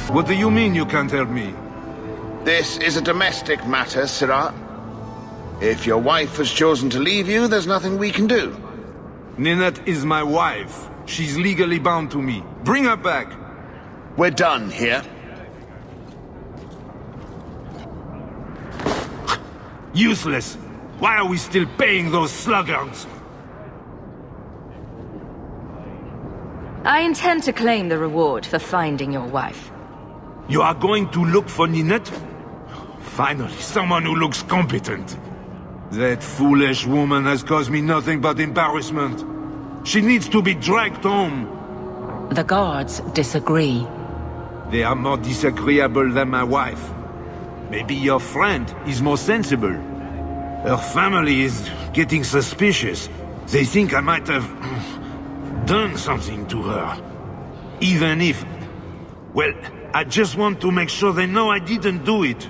What do you mean you can't help me? This is a domestic matter, Sirrah. If your wife has chosen to leave you, there's nothing we can do. Ninette is my wife. She's legally bound to me. Bring her back. We're done here. Useless. Why are we still paying those sluggards? I intend to claim the reward for finding your wife. You are going to look for Ninette? Finally, someone who looks competent. That foolish woman has caused me nothing but embarrassment. She needs to be dragged home. The guards disagree. They are more disagreeable than my wife. Maybe your friend is more sensible. Her family is getting suspicious. They think I might have done something to her. Even if... well, I just want to make sure they know I didn't do it.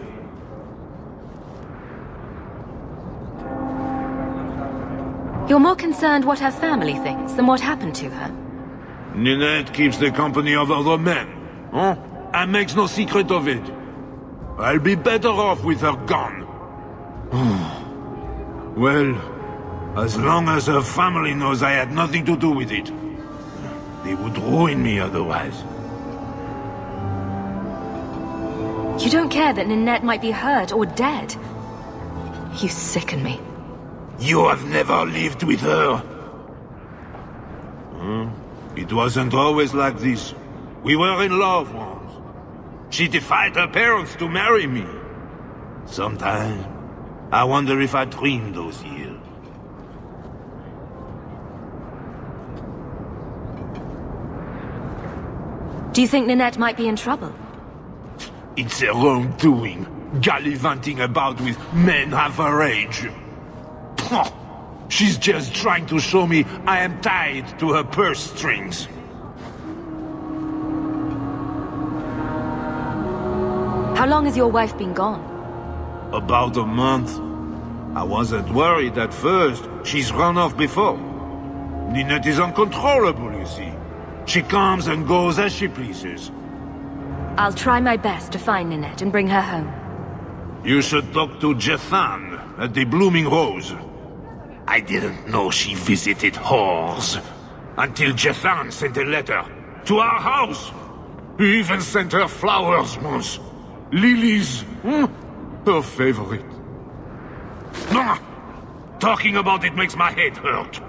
You're more concerned what her family thinks than what happened to her. Ninette keeps the company of other men. Huh? And makes no secret of it. I'll be better off with her gone. Well, as long as her family knows I had nothing to do with it. They would ruin me otherwise. You don't care that Ninette might be hurt or dead. You sicken me. You have never lived with her. It wasn't always like this. We were in love once. She defied her parents to marry me. Sometimes, I wonder if I dreamed those years. Do you think Ninette might be in trouble? It's her own doing, gallivanting about with men half her age. Pah! She's just trying to show me I am tied to her purse strings. How long has your wife been gone? About a month. I wasn't worried at first. She's run off before. Ninette is uncontrollable, you see. She comes and goes as she pleases. I'll try my best to find Ninette and bring her home. You should talk to Jethan at the Blooming Rose. I didn't know she visited whores. Until Jethan sent a letter to our house. He even sent her flowers once. Lilies. Her favorite. Ah, talking about it makes my head hurt.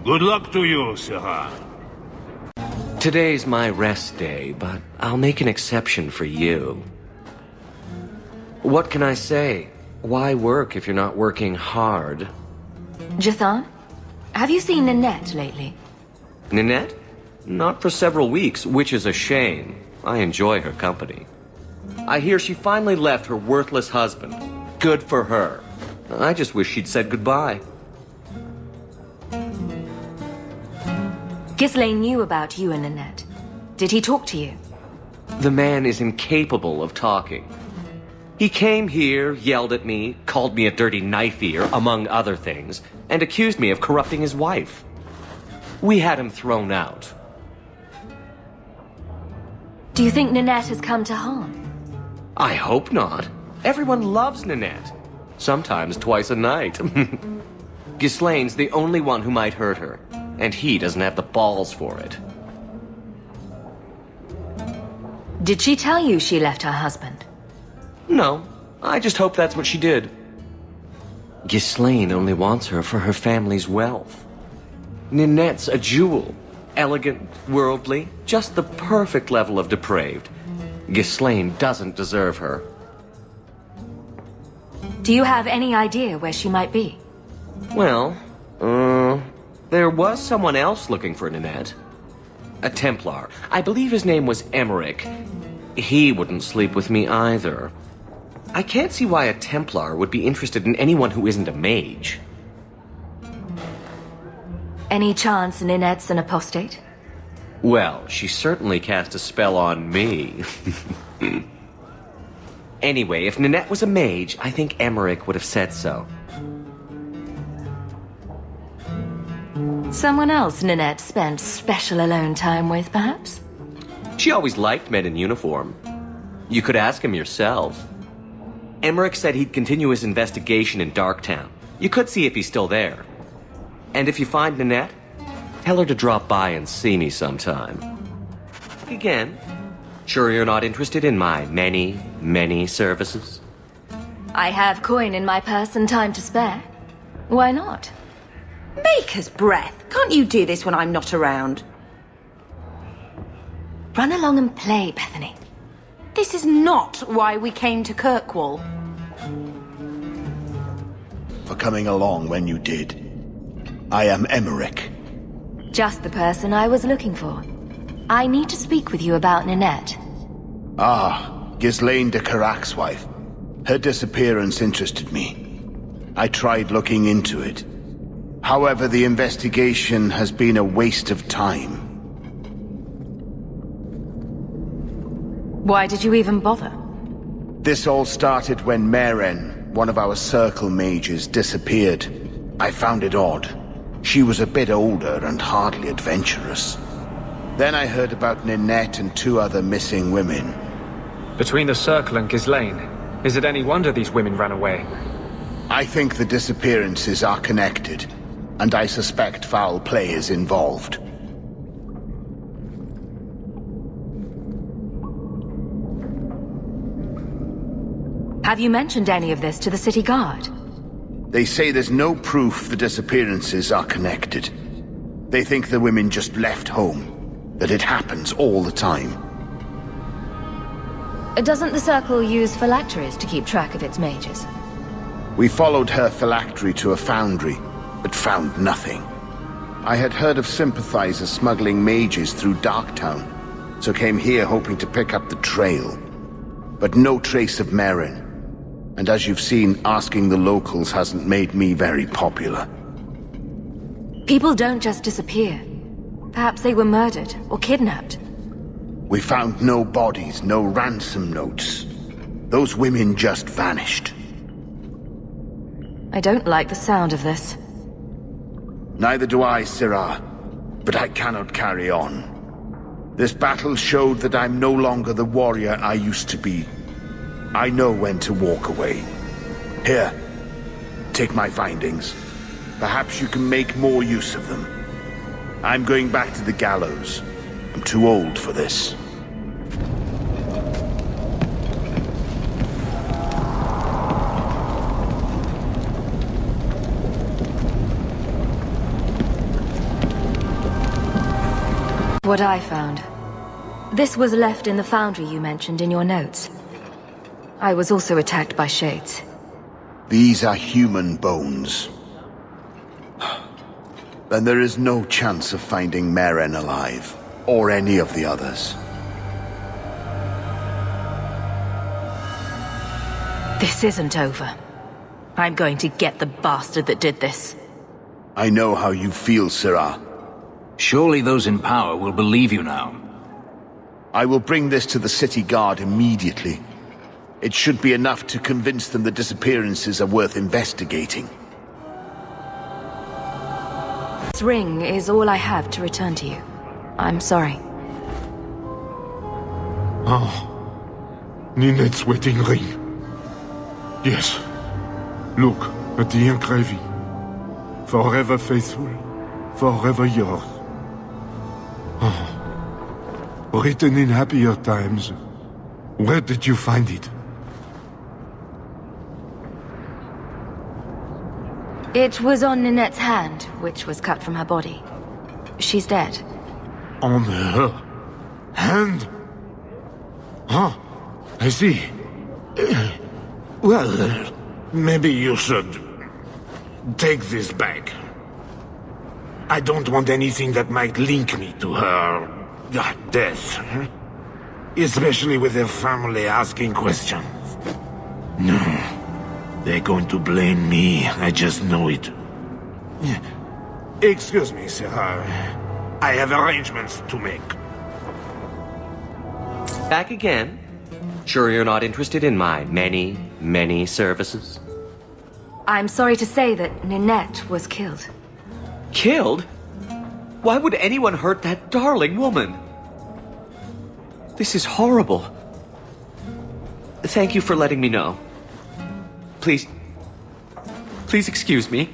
Good luck to you, Sarah. Today's my rest day, but I'll make an exception for you. What can I say? Why work if you're not working hard? Jethan, have you seen Ninette lately? Ninette? Not for several weeks, which is a shame. I enjoy her company. I hear she finally left her worthless husband. Good for her. I just wish she'd said goodbye. Ghislaine knew about you and Ninette. Did he talk to you? The man is incapable of talking. He came here, yelled at me, called me a dirty knife-ear, among other things, and accused me of corrupting his wife. We had him thrown out. Do you think Ninette has come to harm? I hope not. Everyone loves Ninette. Sometimes twice a night. Ghislaine's the only one who might hurt her, and he doesn't have the balls for it. Did she tell you she left her husband? No, I just hope that's what she did. Ghislaine only wants her for her family's wealth. Ninette's a jewel. Elegant, worldly, just the perfect level of depraved. Ghislaine doesn't deserve her. Do you have any idea where she might be? Well, there was someone else looking for Ninette. A Templar. I believe his name was Emmerich. He wouldn't sleep with me either. I can't see why a Templar would be interested in anyone who isn't a mage. Any chance Ninette's an apostate? Well, she certainly cast a spell on me. Anyway, if Ninette was a mage, I think Emmerich would have said so. Someone else Ninette spent special alone time with, perhaps? She always liked men in uniform. You could ask him yourself. Emmerich said he'd continue his investigation in Darktown. You could see if he's still there. And if you find Ninette, tell her to drop by and see me sometime. Again, sure you're not interested in my many, many services? I have coin in my purse and time to spare. Why not? Baker's breath. Can't you do this when I'm not around? Run along and play, Bethany. This is not why we came to Kirkwall. For coming along when you did. I am Emmerich. Just the person I was looking for. I need to speak with you about Ninette. Ah, Ghislaine de Carac's wife. Her disappearance interested me. I tried looking into it. However, the investigation has been a waste of time. Why did you even bother? This all started when Maren, one of our circle mages, disappeared. I found it odd. She was a bit older and hardly adventurous. Then I heard about Ninette and 2 other missing women. Between the Circle and Ghislaine, is it any wonder these women ran away? I think the disappearances are connected, and I suspect foul play is involved. Have you mentioned any of this to the city guard? They say there's no proof the disappearances are connected. They think the women just left home, that it happens all the time. Doesn't the Circle use phylacteries to keep track of its mages? We followed her phylactery to a foundry, but found nothing. I had heard of sympathizers smuggling mages through Darktown, so came here hoping to pick up the trail. But no trace of Maren. And as you've seen, asking the locals hasn't made me very popular. People don't just disappear. Perhaps they were murdered or kidnapped. We found no bodies, no ransom notes. Those women just vanished. I don't like the sound of this. Neither do I, Syrah. But I cannot carry on. This battle showed that I'm no longer the warrior I used to be. I know when to walk away. Here, take my findings. Perhaps you can make more use of them. I'm going back to the gallows. I'm too old for this. What I found. This was left in the foundry you mentioned in your notes. I was also attacked by shades. These are human bones. Then there is no chance of finding Maren alive, or any of the others. This isn't over. I'm going to get the bastard that did this. I know how you feel, Syrah. Surely those in power will believe you now. I will bring this to the city guard immediately. It should be enough to convince them the disappearances are worth investigating. This ring is all I have to return to you. I'm sorry. Oh, Ninette's wedding ring. Yes. Look at the engraving. Forever faithful, forever yours. Oh. Written in happier times. Where did you find it? It was on Ninette's hand, which was cut from her body. She's dead. On her hand? Ah, I see. Well, maybe you should take this back. I don't want anything that might link me to her death. Especially with their family asking questions. No. They're going to blame me. I just know it. Excuse me, sir. I have arrangements to make. Back again? Sure you're not interested in my many, many services? I'm sorry to say that Ninette was killed. Killed? Why would anyone hurt that darling woman? This is horrible. Thank you for letting me know. Please excuse me.